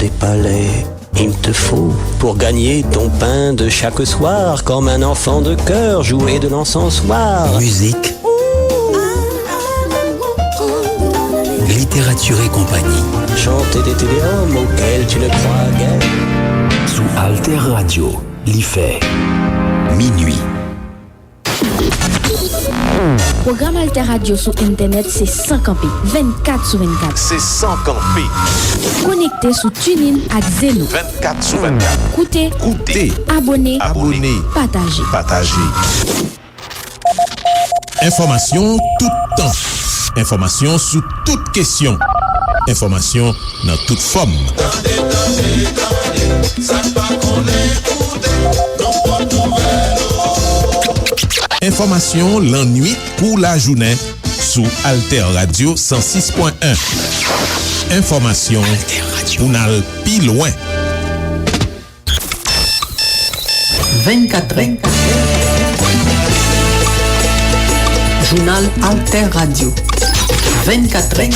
les palais. Il te faut, pour gagner ton pain de chaque soir, comme un enfant de cœur, jouer de l'encensoir. Musique, littérature et compagnie. Chanter des téléhommes auxquels tu ne crois guère. Sous Alter Radio, l'IFE, minuit. Programme Alter Radio sur Internet, c'est 100 campé, 24/24. C'est 100 campé. Connecté sur TuneIn ak Zeno. 24/24. Écoutez, abonnez, partagez. Information tout temps. Information sous toutes questions. Information dans toute forme. Information l'ennui pour la journée sous Alter Radio 106.1. Information pour n'al pi loin. 24 ans. Journal Alter Radio. 24 ans.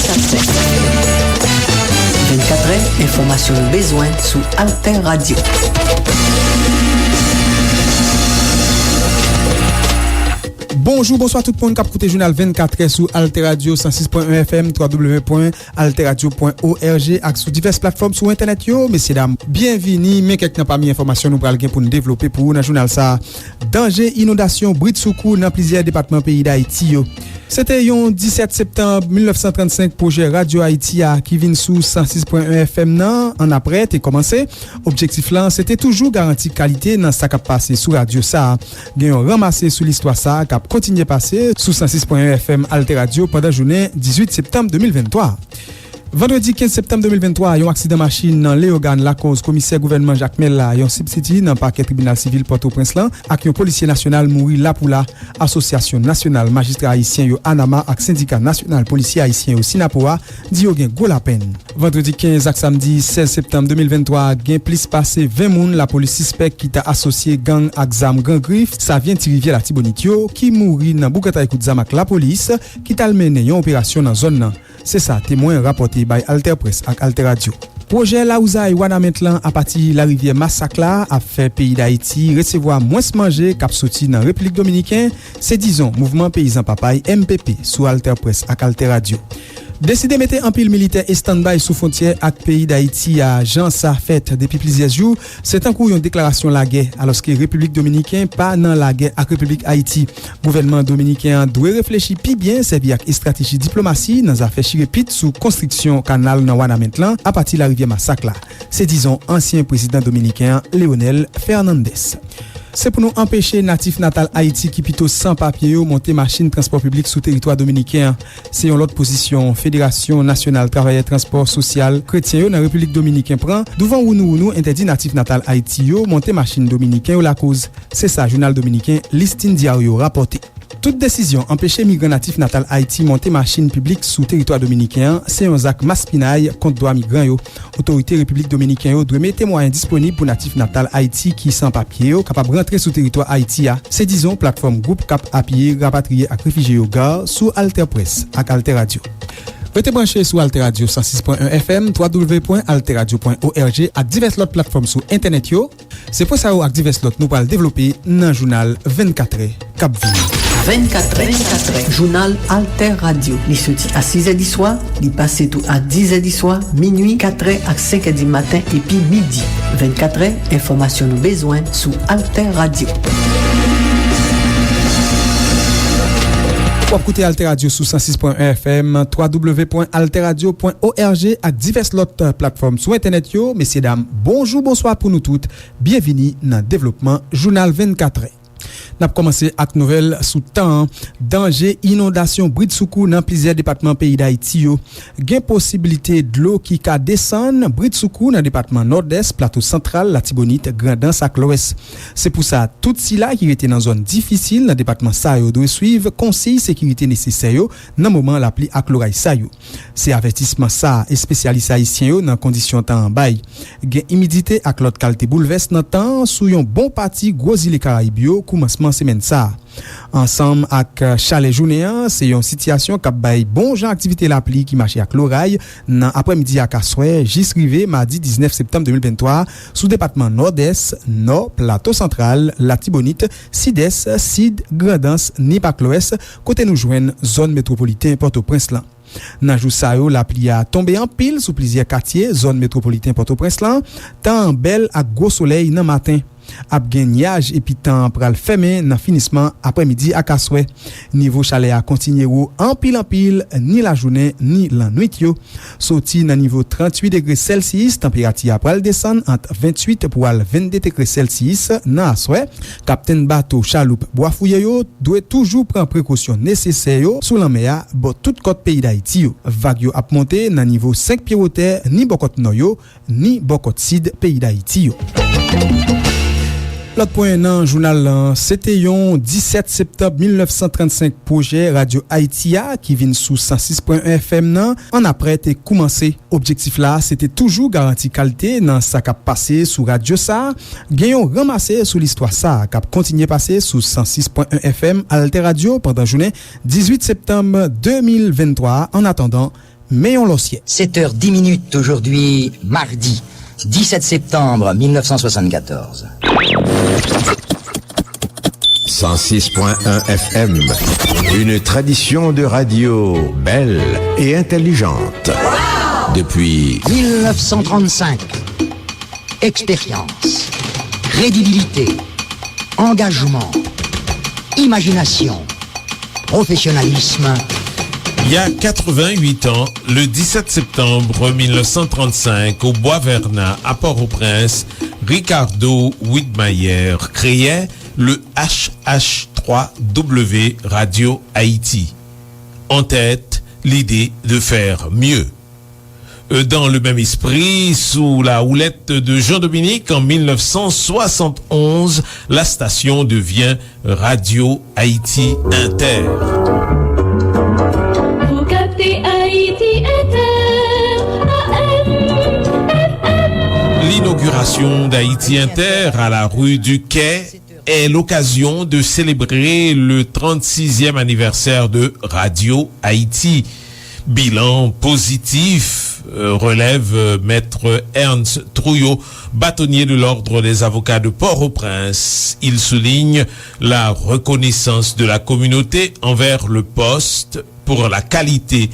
24 ans, information besoin sous Alter Radio. Bonjour, bonsoir tout le monde qui a écouté Journal 24 sous Alter Radio 106.1 FM, www.alterradio.org et sur diverses plateformes sur Internet. Yo, messieurs, dames, bienvenue. Mais quelqu'un n'a pas mis information nous pral gen pour nous développer pour dans le journal ça. Danger, inondation, bruit de secours dans plusieurs départements pays d'Haïti. Yo. C'était le 17 septembre 1935 projet Radio Haïti qui vient sous 106.1 FM nan. En après, t'es commencé. Objectif là, c'était toujours garantir qualité dans ça qui a passé sous radio ça. Gagnons ramassé sous l'histoire ça qui a continué passer sous 106.1 FM Alter Radio pendant journée 18 septembre 2023. Vendredi 15 septembre 2023, yon accident machine dans Léogane la cause commissaire gouvernement Jacques Mella yon substitut dans parquet tribunal civil Port-au-Prince lan ak yon policier national mouri la pou la association nationale magistrat haïtien yo Anama ak syndicat national policier haïtien yo Sinapoa di yo gen go la peine. Vendredi 15 ak samedi 16 septembre 2023, gen plus passé 20 moun la police suspect qui t'a associé gang ak zam Grand Griffe, ça vient ti rivière la Tibonitio qui mouri dans boukata ekout zam ak la police qui t'a mené yon opération dans zone nan. C'est ça, témoin rapporté by Alter Press ak Alter Radio. Projet la ouzaï wana maintenant à partir la rivière Massacla a fait pays d'Haïti recevoir moins manger k'ap soti dans République Dominicaine, c'est disons mouvement paysan papaye MPP sous Alter Press ak Alter Radio. Décidé mettre en pile militaire et stand-by sous frontière avec pays d'Haïti à Jean sa fête depuis plusieurs jours, c'est un coup une déclaration la guerre alors que République Dominicaine pas dans la guerre avec République Haïti. Gouvernement dominicain doit réfléchir plus bien servir avec stratégie diplomatie dans affaire chirépite sous construction canal dans Wanamentlan à partir de la rivière Massacla. C'est disons ancien président dominicain Leonel Fernandez. C'est pour nous empêcher natif natal Haïti qui plutôt sans papier monter machine transport public sous territoire dominicain. C'est une autre position Fédération nationale travailleurs transport social chrétien dans République dominicaine prend devant ou nous interdit natif natal Haïti monter machine dominicain ou la cause. C'est ça journal dominicain Listin Diario rapporté. Toute décision empêcher migrants natifs natal Haïti monter machine publique sous territoire dominicain, c'est un acte maspinaille contre droit migrants yo. Autorité République dominicaine yo doit mettre moyens disponibles pour natifs natal Haïti qui sans papier yo capable rentrer sous territoire Haïti a. C'est disons plateforme groupe cap appuyer rapatrier ak réfugiés yo gare sous Alter Press ak Alter Radio. Restez branché sur Alter Radio 106.1 FM, www.alterradio.org ak diverses autres plateformes sur internet yo. C'est pour ça ak diverses autres nous parle développer dans journal 24 heures Cap Ville. 24 heures, journal Alter Radio. Li soti à 6h du soir, li passe tout à 10h du soir, minuit, 4h à 5h du matin et puis midi. 24 heures, information nous besoin sous Alter Radio. Pour écouter Alter Radio sous 106.1 FM, www.alterradio.org ak diverses autres plateformes sur internet yo. Messieurs dames, bonjour, bonsoir pour nous toutes. Bienvenue dans développement journal 24 heures. N'a commencé avec nouvelle sous temps danger inondation bruit de secours dans plusieurs départements pays d'Haïti yo. Gen possibilité de l'eau qui ka descendre bruit de secours dans département nord-est, plateau central, la Tibonite, Grand'Anse ak l'ouest. C'est pour ça tout si là qui était dans zone difficile dans département ça yo doit suivre conseil sécurité nécessaire yo dans moment l'appli ak l'oreille ça yo. C'est avertissement ça et spécialiste haïtien yo dans condition temps en bail. Gen humidité ak l'autre qualité bouleverse dans temps sous yon bon parti gros île Caraïbes yo commencement nan semen sa. Ansam ak chalet jounéan, se yon sityasyon kap bay bon jan aktivite la pli ki mache ak loray nan apremidi ak aswe jisrive mardi 19 septembre 2023 sou departement Nord-Est, Nord, Plateau Central, Latibonite, Sides, Sid, Grandans, Nipak-L'Ouest, kote nou jwen zone metropolitain Port-au-Prince lan. Nan jou sa yo, la pli a tombe en pile sou plizier katye, zone metropolitain Port-au-Prince lan, tan bel ak gros soleil nan matin. Ap gen nyaj epi tan pral feme nan finisman apremidi ak aswe. Nivou chale a kontinye ou an pil ni la jounen ni lan nuit yo. Soti nan nivou 38 degre Celsius, temperati a pral desan ant 28 pou al 22 degre Celsius nan aswe. Kapten bato chaloup boafouye yo dwe toujou pran prekosyon nesesè yo sou lanmea bo tout kote peyi d'Haïti yo. Vag yo ap monte nan nivou 5 pied wote ni bokot noyo ni bokot sid peyi d'Haïti yo. Lot point nan jounal lan, sete yon 17 septembre 1935 proje Radio Haïtia ki vin sou 106.1 FM nan, an apre te koumanse. Objektif la, sete toujou garanti kalte nan sa kap pase sou radio sa, genyon ramase sou l'histoire sa, kap kontinye pase sou 106.1 FM Alter Radio pandan jounen 18 septembre 2023, en attendant, meyon losye. 7h10 aujourd'hui, mardi 17 septembre 1974. 106.1 FM, une tradition de radio belle et intelligente. Depuis 1935, expérience, crédibilité, engagement, imagination, professionnalisme. Il y a 88 ans, le 17 septembre 1935, au Bois-Vernat, à Port-au-Prince, Ricardo Widmayer créait le HH3W Radio Haïti. En tête, l'idée de faire mieux. Dans le même esprit, sous la houlette de Jean-Dominique, en 1971, la station devient Radio Haïti Inter. Vous captez Haïti Inter, AM. L'inauguration d'Haïti Inter à la rue du Quai est l'occasion de célébrer le 36e anniversaire de Radio Haïti. Bilan positif, relève maître Ernst Trouillot, bâtonnier de l'ordre des avocats de Port-au-Prince. Il souligne la reconnaissance de la communauté envers le poste pour la qualité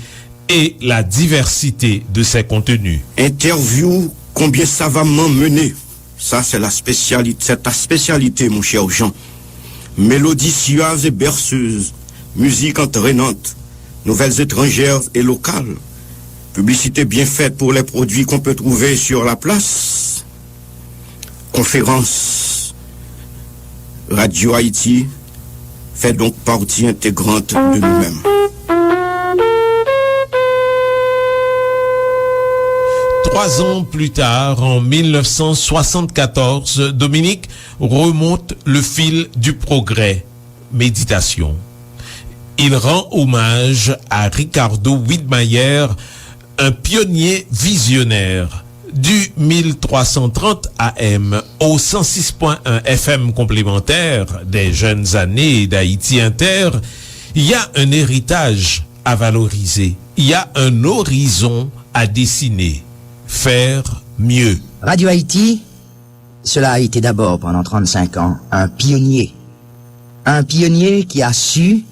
et la diversité de ses contenus. Interview combien savamment mené. Ça, c'est c'est ta spécialité, mon cher Jean. Mélodie suave et berceuse, musique entraînante, nouvelles étrangères et locales, publicité bien faite pour les produits qu'on peut trouver sur la place, conférences. Radio Haïti fait donc partie intégrante de nous-mêmes. 3 ans plus tard, en 1974, Dominique remonte le fil du progrès. Méditation. Il rend hommage à Ricardo Widmayer, un pionnier visionnaire. Du 1330 AM au 106.1 FM complémentaire des jeunes années d'Haïti Inter, il y a un héritage à valoriser. Il y a un horizon à dessiner. Faire mieux. Radio Haïti, cela a été d'abord pendant 35 ans un pionnier. Un pionnier qui a su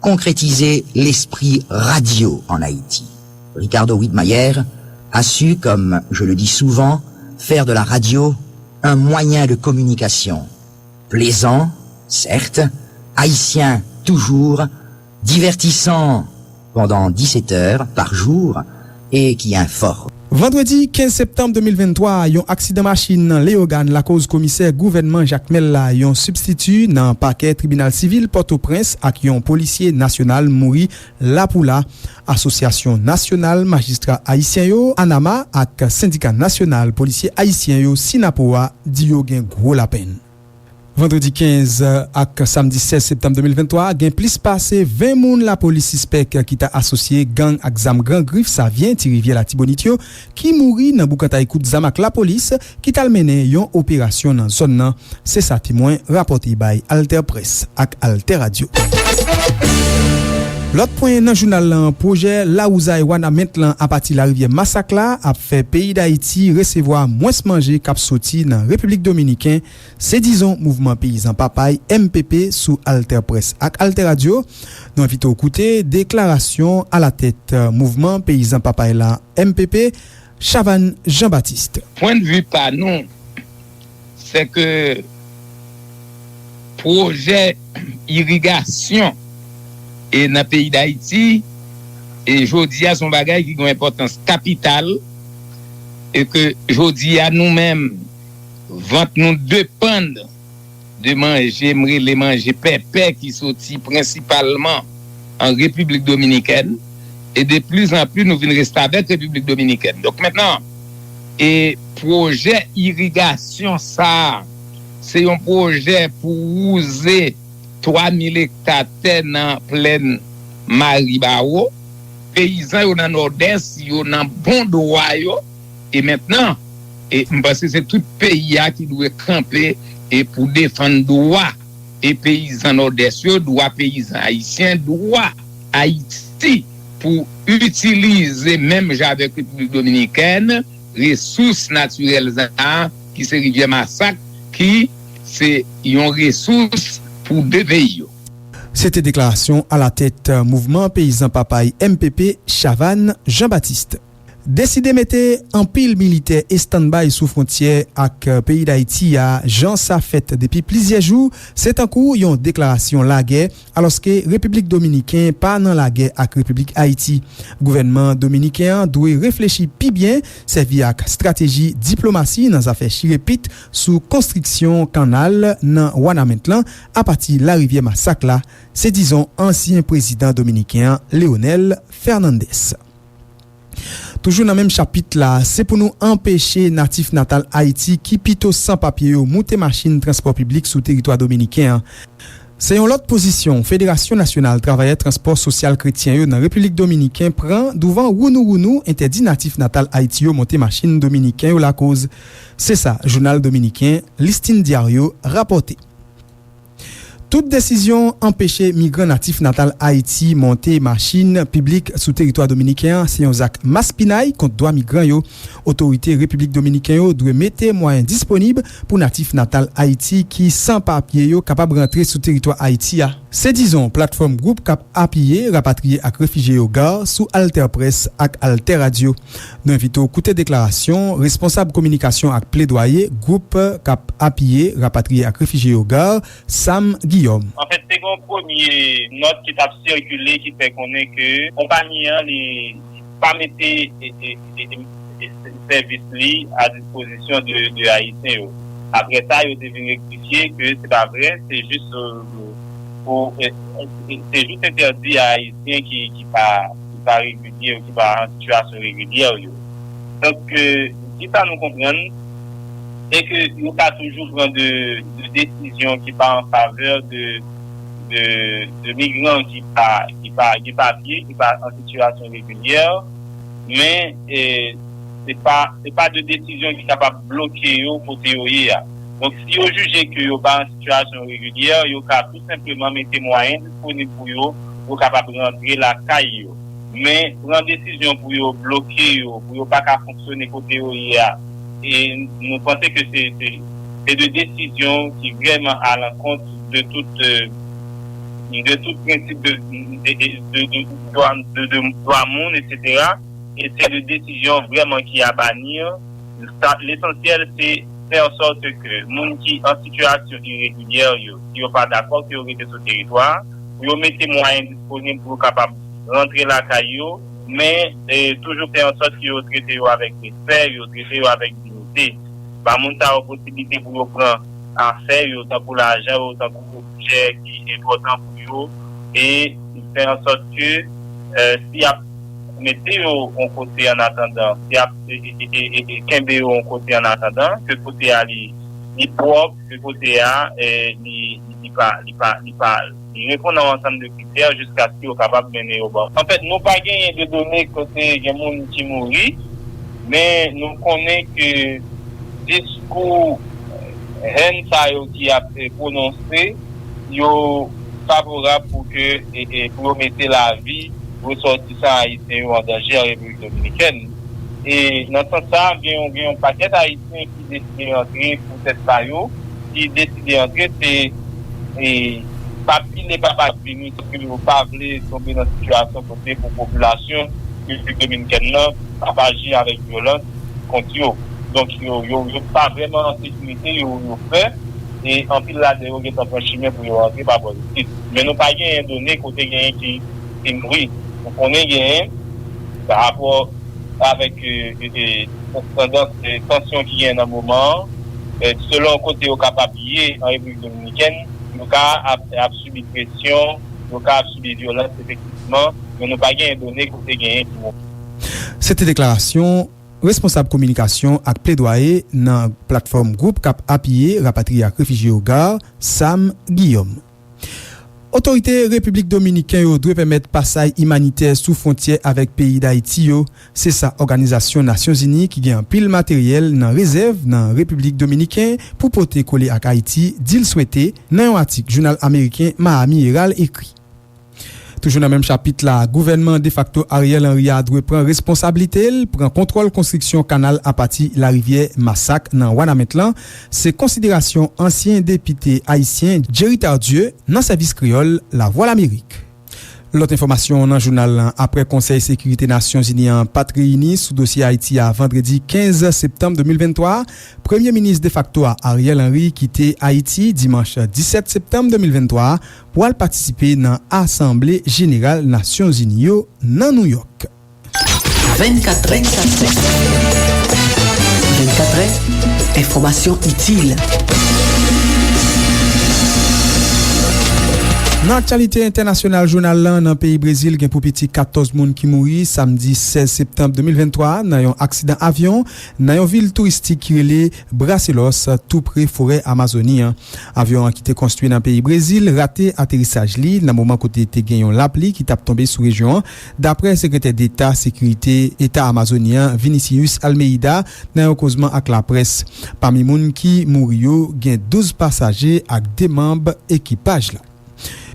concrétiser l'esprit radio en Haïti. Ricardo Widmayer a su, comme je le dis souvent, faire de la radio un moyen de communication. Plaisant, certes, haïtien toujours, divertissant pendant 17 heures par jour et qui informe. Vendredi 15 septembre 2023, yon aksidant machine nan Léogane la cause commissaire gouvernement Jacques Mella yon substitu nan parquet tribunal civil Port-au-Prince ak yon policier national mouri la pou la. Association nationale magistrat haïtien yo, Anama ak syndicat national policier haïtien yo Sinapoa di yo gen gros la peine. Vendredi 15 ak samedi 16 septembre 2023, gen plis pase 20 moun la polis suspek ki ta asosye gang ak zam Grand Grif sa vyen ti rivye la Tibonitio ki mouri nan boukantay kout zam ak la polis ki talmene yon operasyon nan zon nan. Se sa timwen rapote bay Alter Press ak Alter Radio. Lot point nan jounal lan, proje La Ouzaï Wana Mentlan apati la rivye Masakla ap fe peyi d'Haïti resevoa mwens manje kap soti nan Republik Dominiken. Se dizon mouvment peyizan papay MPP sou Alter Press ak Alter Radio. Nou invite ou koute deklarasyon a la tèt mouvment peyizan papay la MPP, Chavan Jean-Baptiste. Point de vue pa nou, se ke proje irrigasyon et nan pays d'Haïti et jodi a son bagay ki gon importance capital et que jodi a nou même vant nou dépendre de manger les manger pépé qui sorti principalement en République Dominicaine et de plus en plus nous venons rester avec République Dominicaine. Donc maintenant et projet irrigation ça c'est un projet pour user 3000 hectares nan pleine Maribao, paysans yo nan nord-est, yo nan bon droit yo, et maintenant, et parce que c'est tout pays qui doit camper et pour défendre droit, et paysans nord-est yo, droit paysans haïtiens, droit Haïti pour utiliser même avec République Dominicaine, ressources naturelles qui c'est rivière Massacre, qui c'est yon ressources pour deux pays. C'était déclaration à la tête mouvement paysan papay MPP Chavan Jean-Baptiste. Décidé mette en pile militaire et stand-by sous frontière ak pays d'Haïti a Jean sa fête depuis plusieurs jours, c'est en cours yon déclaration la guerre alors que République Dominicaine pas nan la guerre ak République Haïti. Gouvernement dominicain doit réfléchir pi bien servi ak stratégie diplomatie dans affaire chirépite sous construction canal nan Wana Mentlan à partir la rivière Masakla, c'est disons ancien président dominicain Leonel Fernandez. Toujours dans le même chapitre là, c'est pour nous empêcher natif natal Haïti qui pito sans papier ou monter machine transport public sous territoire dominicain. C'est une autre position. Fédération nationale travailleur transport social chrétien dans République dominicaine prend devant Wounou interdit natif natal Haïti ou monter machine dominicain ou la cause. C'est ça, journal dominicain, Listin Diario rapporté. Toute décision empêcher migrants natifs natal Haïti monter machine publique sous territoire dominicain, c'est un acte maspinaille contre droit migrants yo. Autorité République dominicaine yo doit mettre moyens disponibles pour natifs natal Haïti qui sans papier yo capable rentrer sous territoire Haïti a. C'est disons plateforme groupe cap appuyer rapatrier ak réfugiés au gare sous Alter Press ak Alter Radio. Nous invitons écouter déclaration responsable communication ak plaidoyer groupe cap appuyer rapatrier ak réfugiés au gare Sam Guillaume. En fait, c'est une première note qui a circulé qui fait qu'on est que compagnie les pas mettre les services à disposition de Haïtiens. Après ça, ils ont devenu rectifier que c'est pas vrai, c'est juste interdit à Haïtiens qui pas régulier ou qui pas en situation régulière. Donc, si ça nous comprend, et que nous pas toujours prendre de décisions qui pas en faveur de migrants qui pas papier, qui pas en situation régulière, mais c'est pas de décision qui est capable de bloquer au côté yoye. Donc si vous jugez que vous pas en situation régulière, vous pouvez tout simplement mettre moyens disponibles pour vous pour capable de rentrer la caille. Mais prendre décision pour vous bloquer pour vous pas fonctionner côté yoye. Et nous pensons que c'est des décisions qui vraiment à l'encontre de tout principe de droit monde, etc. Et c'est des décisions vraiment qui à bannir. L'essentiel, c'est faire en sorte que les gens qui en situation irrégulière, qui n'ont pas d'accord, qui ont été sur le territoire, ils mettent des moyens disponibles pour capable rentrer la caillou, mais toujours faire en sorte qu'ils ont traité avec respect, ils ont traité avec dignité. Bah, mon ta possibilité pour prendre en fait, autant pour l'argent, autant pour le budget qui est important pour eux, et faire en sorte que si mettez en côté en attendant, et Kembe en côté en attendant, que côté aller li propre, le côté A, li répond à un ensemble de critères jusqu'à ce qu'il est capable de mener au bord. En fait, nous pas gagné de données côté des gens qui mourit, mais nous connaissons que discours qui a prononcé, yo favorable pour mettre la vie ressortissants haïtiens en danger en République dominicaine. Et dans ce sens, il y a un paquet d'Haïtiens qui décident d'entrer pour cette période, qui décident d'entrer, c'est pas venir, parce que vous parlez tomber dans une situation pour la population dominicaine, pas agir avec violence contre eux. Donc, ils n'ont pas vraiment en sécurité, ils ont fait, et en plus là, ils ont fait un chemin pour y rentrer par politique. Mais nous pas gagné un donné côté gagné qui mourit. Donc, on est gagné par rapport avec tendance de tension qui est dans le moment, selon côté au capabilité en République dominicaine, nous avons subi pression, nous avons subi violence effectivement, mais nous pas gagné un donné côté gagné qui mourit. Cette déclaration responsable communication ak plaidoyer nan plateforme groupe kap appuyer rapatrié ak réfugié au Gare, Sam Guillaume. Autorité République Dominicaine yo dwe permettre passage humanitaire sous frontière avec pays d'Haïti yo. C'est ça Organisation Nations Unies qui gen pile matériel nan réserve nan République Dominicaine pour porter coller ak Haïti, dit le souhaité nan un article journal américain Miami Herald écrit. Toujours dans le même chapitre là, gouvernement de facto Ariel Henry a dû prendre responsabilité pour contrôle construction canal à partir la rivière Massac dans Wanametlan. C'est considération ancien député haïtien Jerry Tardieu dans service créole La Voix l'Amérique. L'autre information dans le journal après Conseil Sécurité Nations Unies en Patrie sous dossier Haïti à vendredi 15 septembre 2023. Premier ministre de facto Ariel Henry quitté Haïti dimanche 17 septembre 2023 pour participer dans l'Assemblée Générale Nations Unies dans New York. 24 information utile. Dans l'actualité internationale journal dans le pays Brésil, gen pou piti 14 moun qui mouri samedi 16 septembre 2023 dans un accident avion dans une ville touristique qui relè Bracelos tout près forêt Amazonie. Avion qui était construit dans le pays Brésil raté atterrissage li dans moment côté te gen yon lapli qui tap tombé sous région d'après secrétaire d'État sécurité État amazonien Vinicius Almeida dans un causement avec la presse. Parmi moun qui mouri yo gen 12 passagers ak des membres équipage là.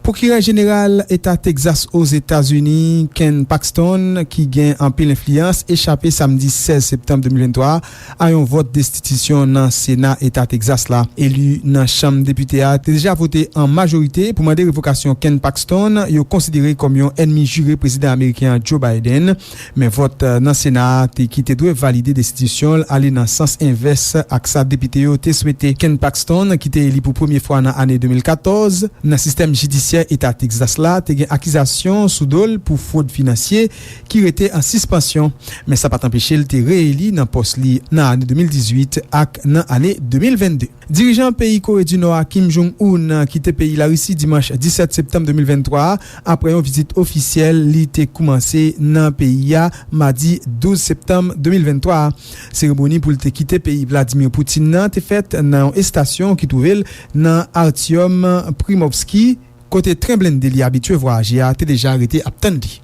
Procureur général État Texas aux États-Unis, Ken Paxton, qui gagne en pile influence, échappé samedi 16 septembre 2023 à un vote destitution dans Sénat État Texas là. Élu dans Chambre député a déjà voté en majorité pour demander révocation Ken Paxton, yo considéré comme un ennemi juré président américain Joe Biden, mais vote dans Sénat qui te doit valider destitution aller dans sens inverse avec sa député yo te souhaité. Ken Paxton qui était élu pour première fois dans année 2014 dans système judiciaire État Texas là te gen accusation sous dol pour fraude financière qui était en suspension mais ça pas empêché il te réélu dans poste li dans année 2018 ak dans année 2022. Dirigeant pays Corée du Nord Kim Jong-un quitté pays la Russie dimanche 17 septembre 2023 après une visite officielle li te commencé dans pays a mardi 12 septembre 2023. Cérémonie pour te quitter pays Vladimir Poutine nan te faite dans une station qui trouvait dans Artyom Primovski côté Tremblant de li habitué voyager a été déjà arrêté à Tandi.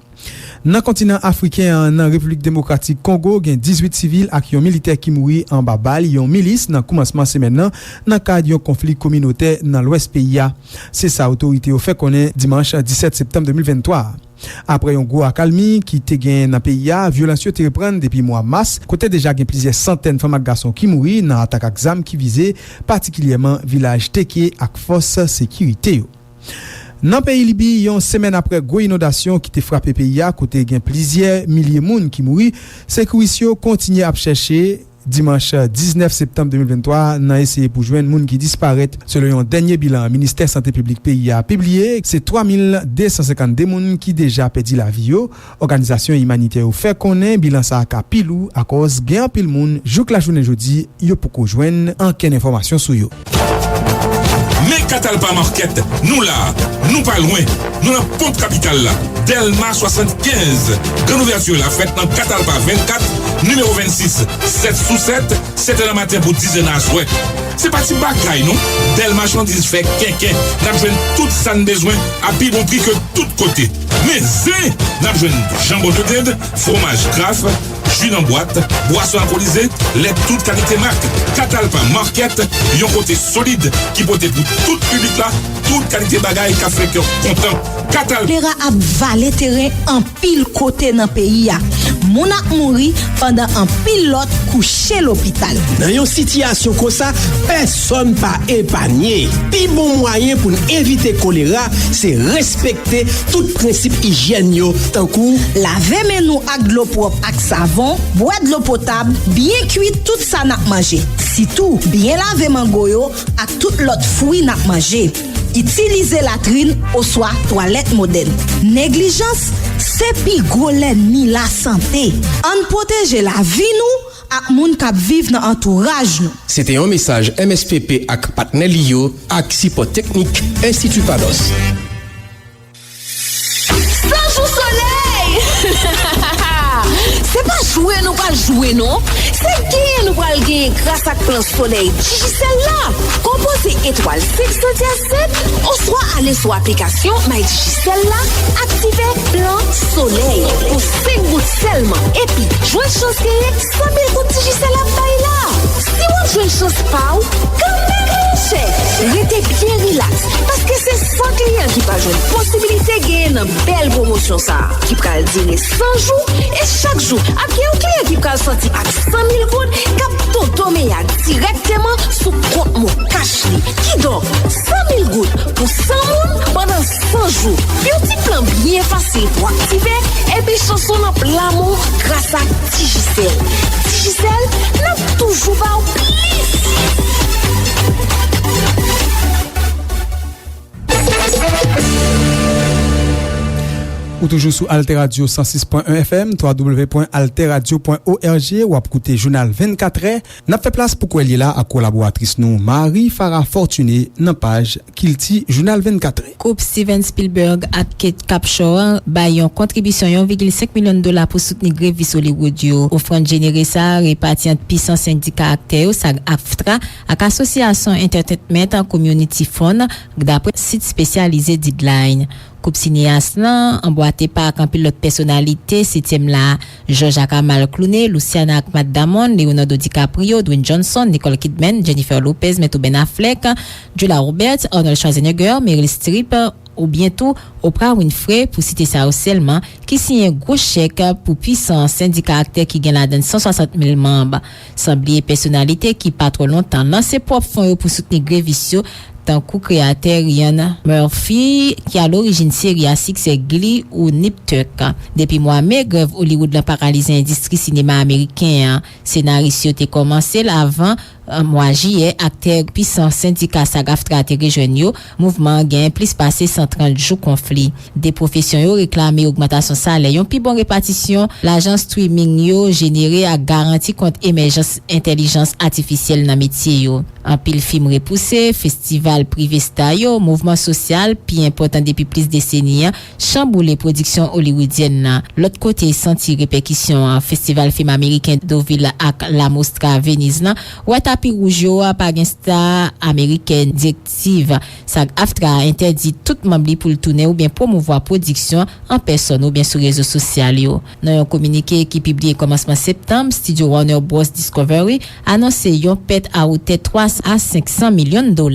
Dans continent africain, dans République démocratique Congo, gen 18 civils ak yon militaire qui mouri en babal, yon milice dans commencement semaine nan, dans cadre yon conflit communautaire dans l'ouest pays. C'est ça autorité au fait connaît dimanche 17 septembre 2023. Après yon gros accalmie qui te gen dans pays a, violence te reprend depuis mois mars, côté déjà gen plusieurs centaines femmes et garçons qui mouri dans attaque ak zam qui visait particulièrement village Teke ak force sécurité yo. Dans pays Libye, yon semaine après gros inondation qui te frappé pays a côté gen plusieurs milliers moun qui mouri, sécurité continue à chercher dimanche 19 septembre 2023 nan essayé pour joindre moun qui disparaît. Selon un dernier bilan ministère santé publique pays a publié, c'est 3252 moun qui déjà perdu la vie yo. Organisation humanitaire ou fait connaît bilan ça ka pilou à cause gen pile moun jouk la journée jodi yo pour ko joindre aucune information sur yo. Mais Catalpa Market, nous là, nous pas loin, nous dans pompe capitale là, Delma 75. Grande ouverture la fête dans Catalpa 24, numéro 26, 7/7, 7 h matin pour 10 h à souhait. C'est pas si bagay, non? Del marchandise fait quinquin. N'a besoin tout ça n'a besoin à plus bon prix que tout côté. Mais n'a besoin jambon de tête, fromage Kraft, jus en boîte, boisson alcoolisée, lait toute qualité marque. Catalpa Market, yon côté solide qui peut être pour tout public là, toute qualité bagaille café cœur content. Catalpa. Les rats a valé terrain en pile côté dans pays a. Mon a mouri pendant un pilote couché l'hôpital. Dans une situation comme ça, personne pas épargné. Pi bon moyen pour éviter choléra, c'est respecter tout principe hygiène yo, tant kou laver mes nous avec de l'eau propre avec savon, boire de l'eau potable, bien cuit tout ça n'a mangé. Surtout bien laver mango yo avec tout l'autre fruit n'a mangé. Utiliser latrine ou soit toilette moderne. Négligence, c'est pi gros l'ennemi la santé. On protège la vie nous ak moun k'ap vive dans entourage nous. C'était un message MSPP ak partenaire Lio ak support technique Institut Pados. Sanjou soleil! C'est pas jouer nous pas jouer non, c'est gagner nous pas gagner grâce à plan soleil. Digicel-là, composé étoile 617, ou soit aller sur application My Digicel-là, activer plan soleil pour 5 gouttes seulement. Et puis, jouer chance gagner 100 000 gouttes Digicel-là paye là. Si vous jouez chance pas, quand même restez bien relax parce que c'est 100 clients qui pas jouer possibilité gagner une belle promotion ça qui pral dîner 100 jours et chaque jour à qui un client qui pral sorti à 100 000 gouttes cap toto mais directement sous compte mon cash li qui donc 100 000 gouttes pour 100 moun pendant 100 jours petit plan bien facile pour activer et puis chanson en l'amour grâce à Digicel. Digicel n'a toujours pas plus. Ou toujou sou Alter Radio 106.1 FM, www.alterradio.org ou ap koute jounal 24e. Nap fe plas pou kwen li la a kolaboratris nou Marie Farah Fortuné nan page Kilti jounal 24e. Groupe Steven Spielberg ak Kate Capshaw bayon kontribisyon $1,5 milyon pou souteni grevi Hollywood yo. Ofran jenere sa repati ant pisan syndika akter yo sa AFTRA ak Asosyasyon Entertainment Community Fund dapre site spesyalize Deadline. Koup sineas nan, emboate pa ak an pilot personalite, setyem la George Akamal Clooney, Luciana ak Matt Damon, Leonardo DiCaprio, Dwayne Johnson, Nicole Kidman, Jennifer Lopez, Meto Ben Affleck, Julia Roberts, Arnold Schwarzenegger, Meryl Streep, ou bientou Oprah Winfrey, pou cite sa ou selman, ki sinye gros chèk pou puisan syndika akter ki gen la den 160,000 membre. Sanbliye personalite ki pa tro lontan nan se prop fon yo pou souteni grevisyo tankou kreater Ryan Murphy ki a l'origine seri a Six Glee ou Nip Tuck. Depi mwa me, grev Hollywood la paralize industri sinema ameriken. Senarisyo te komanse l'avan mwa jiye akter pisan syndika SAG-AFTRA te rejoen yo, mouvment gen plis pase 130 jou konflit. De profesyon yo reklame augmentasyon salè yon pi bon repatisyon, l'agence streaming yo genere a garanti kont emerjans intelligence artificiel nan metye yo. An pil film repouse, festival privé sta yo, mouvment sosyal pi important depi plis deseni, chambou le prodiksyon hollywoodien nan. Lot kote senti repekisyon an festival film ameriken Deauville ak La Mostra Venise nan, wata pi roujyo pa gen star ameriken direktiv SAG-AFTRA interdit tout mambli pou l'tourne ou bien promouvoir prodiksyon en person ou bien sou rezo sosyal yo. Nan yon komunike ki pibliye komansman septembre, Studio Warner Bros. Discovery anonse yon pet a oute 300 à 500 milyon $.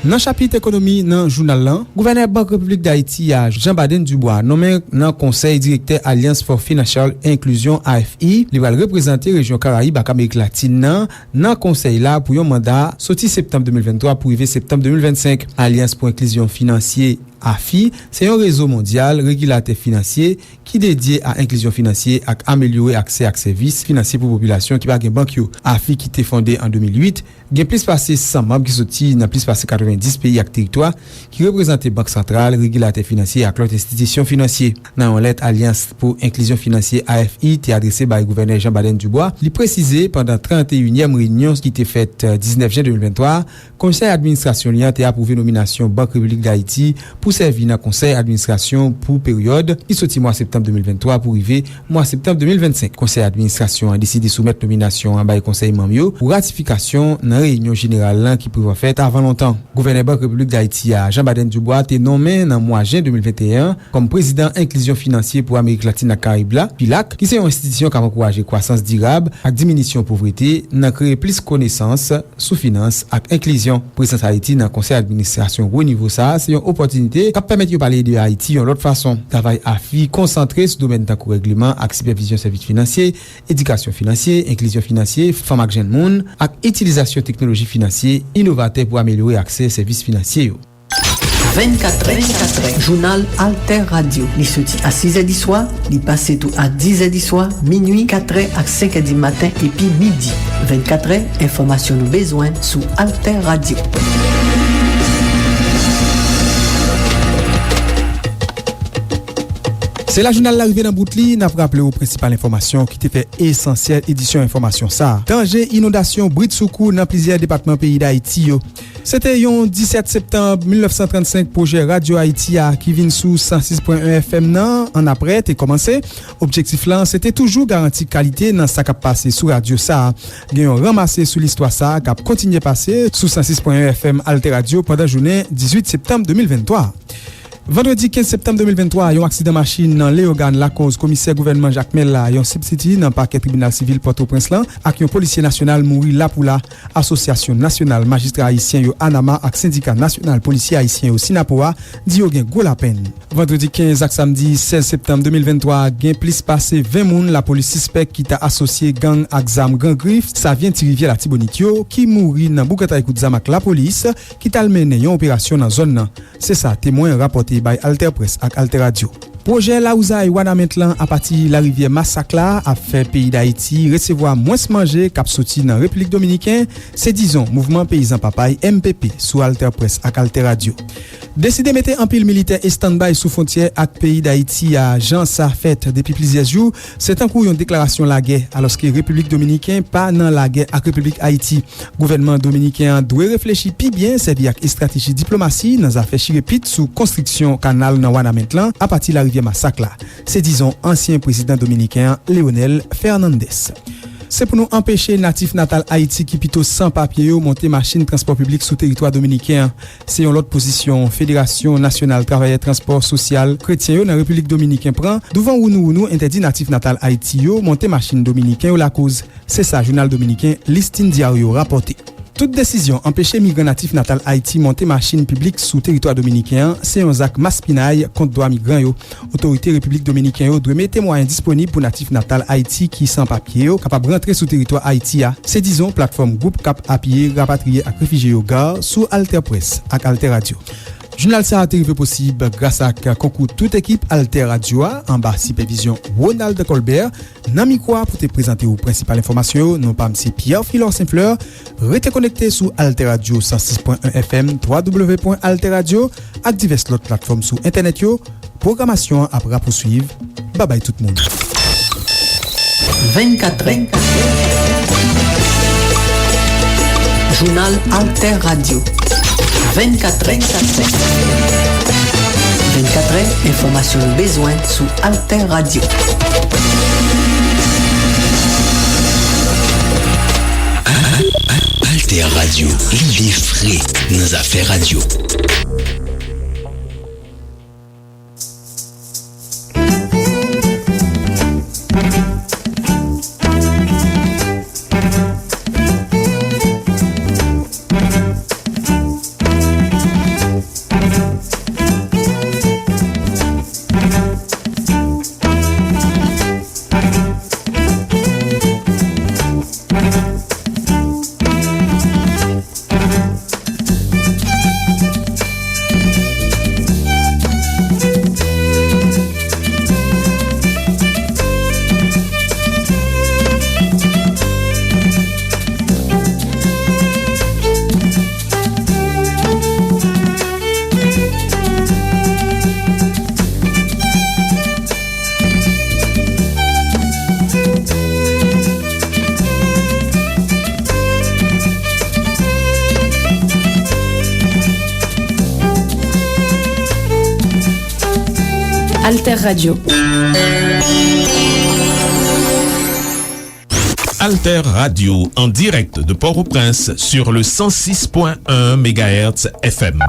Nan chapit ekonomi nan jounal lan, Gouverneur Banque République d'Haïti a Jean-Baden Dubois nomen nan Conseil Directeur Alliance for Financial Inclusion AFI, li val reprezenter Region Caraïbe ak Amérique Latine nan Conseil la pou yon mandat soti septembre 2023 pou rive septembre 2025. Alliance pour Inclusion Financier AFI, c'est un réseau mondial régulateur financier qui dédié à inclusion financière et à améliorer accès à services financiers pour population qui va gen banque yo. AFI qui était fondé en 2008, gen plus passé 100 membres qui sorti dans plus passé 90 pays et territoires qui représentent Banque Centrale, régulateur financier et l'autre institution financière. Dans une lettre Alliance pour Inclusion Financière AFI qui est adressée par le gouverneur Jean-Baden Dubois, il précisé pendant 31e réunion qui était faite 19 juin 2023, conseil d'administration a approuvé nomination Banque République d'Haïti pou servi nan konsey administrasyon pou peryode ki soti mwa septembre 2023 pou rive mwa septembre 2025. Konsey administrasyon a deside soumet nominasyon an bay konsey mamyo pou ratifikasyon nan reynyon general lan ki pouva fet avan lontan. Gouverneur Banque République d'Haïti a Jean-Baden Dubois te nomen nan mwa jen 2021 kom prezident inklusyon financier pou Amerik Latine ak Karibla, PILAC, ki se yon institisyon ka ankouraje kwasans dirab ak diminisyon pouvrete nan kreye plis konesans sou finance ak inklusyon. Prezident Haïti nan konsey administrasyon wou nivou sa, se yon opotinite kap permet yo pale de Haïti yon lot fason. Travay afi konsantre sou domen tankou regleman ak supervision servis financier, edikasyon financier, inklusyon financier, fam ak jen moun, ak itilizasyon teknologi financier, inovate pou ameliori akse servis financier yo. 24è, jounal Alter Radio. Li soti a 6è di soir, li pase tou a 10è di soir, minuit, 4è ak 5è di matin, epi midi. 24è, informasyon nou bezwen sou Alter Radio. Se la jounal l'arrivé nan boutli, nap rappele ou principal informasyon ki te fe esensyel edisyon informasyon sa. Danger inondasyon britsoukou nan plizier departement peyi d'Haïti yo. Sete yon 17 septembre 1935 proje Radio Haïti a ki vin sou 106.1 FM nan, an apre te komanse. Objektif lan, sete toujou garanti kalite nan sa kap pase sou radio sa. Genyon ramase sou l'histoire sa kap kontinye pase sou 106.1 FM Alter Radio pandan jounen 18 septembre 2023. Vendredi 15 septembre 2023, yon aksidant machin nan Léogane la cause komiser gouvernement Jacques Mella yon subsidi nan parquet tribunal civil Port-au-Prince lan ak yon polisye nasyonal mouri la pou la. Asosyasyon nasyonal magistra haïtien yo Anama ak syndika nasyonal polisye haïtien yo Sinapoa di yo gen go la pen. Vendredi 15 ak samedi 16 septembre 2023, gen plis pase 20 moun la polis suspect ki ta asosye gang ak zam Grand Grif sa vien ti rivye la Tibonitio ki mouri nan boukata ekout zam ak la polis ki talmene yon operasyon nan zon nan. Se sa témoin rapporté by Alter Press ak Alter Radio. Proje la ouzay wana mentlan a pati la rivye Masakla a fe peyi d'Haïti resevoa mwens manje kap soti nan Republik Dominiken, se dizon Mouvement Paysan Papay MPP sou Alter Press ak Alter Radio. Deside mette anpil militer e standby sou fontyer ak peyi d'Haïti a jan sa fèt depi pliziez jou, se tankou yon deklarasyon la gè aloske Republik Dominiken pa nan la gè ak Republik Haïti. Gouvernement Dominiken dwe reflechi pi bien sevi ak estrategi diplomasi nan zafè chirepit sou konstriksyon kanal nan wana mentlan a pati la rivye Masakla. Se dizon ansyen prezident dominiken Leonel Fernandez. Se pou nou empèche natif natal Haïti ki pito san papye yo monte machin transport publik sou teritwa dominiken. Se yon lot posisyon Fédération Nationale Travailleur Transport Social Chrétien yo nan Republik Dominiken pran, douvan ou nou interdit natif natal Haïti yo monte machin dominiken yo la koz. Se sa, journal dominiken Listin Diario rapporte. Tout desisyon empèche migran natif natal Haïti monte machin publik sou teritwa dominiken, se yon zak maspinay kont doa migran yo. Otorite Republik Dominiken yo dwe mette mwayen disponib pou natif natal Haïti ki san papye yo kapab rentre sou teritwa Haïti ya. Se dizon platform group kap apye rapatriye ak refije yo gar sou Alter Press ak Alter Radio. Jounal sa a te rive posib grasa ak konkou tout ekip Alter Radio an ba supervision Ronald Colbert. Nan mi kwa pou te prezante ou principal informasyon yo, non pa msi Pierre Philor Saint-Fleur. Rete konekte sou Alter Radio 106.1 FM, www.alterradio ak divers lot platform sou internet yo. Programasyon apra pousuiv. Babay tout moun. 24è Jounal Alter Radio 24è 24è, informasyon bezwen sou Alter Radio. Alter Radio, l'idée frais nos affaires radio. Alter Radio. Alter Radio, en direct de Port-au-Prince sur le 106.1 MHz FM.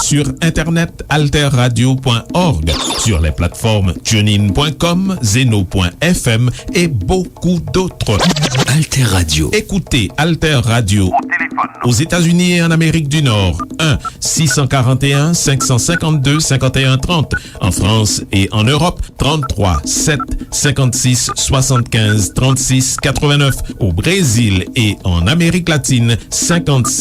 Sur Internet, alterradio.org. Sur les plateformes tunein.com, zeno.fm et beaucoup d'autres. Alter Radio. Écoutez Alter Radio aux États-Unis et en Amérique du Nord. 1-641-552-5130. En France et en Europe, 33-7-56-75-36-89. Au Brésil et en Amérique latine, 56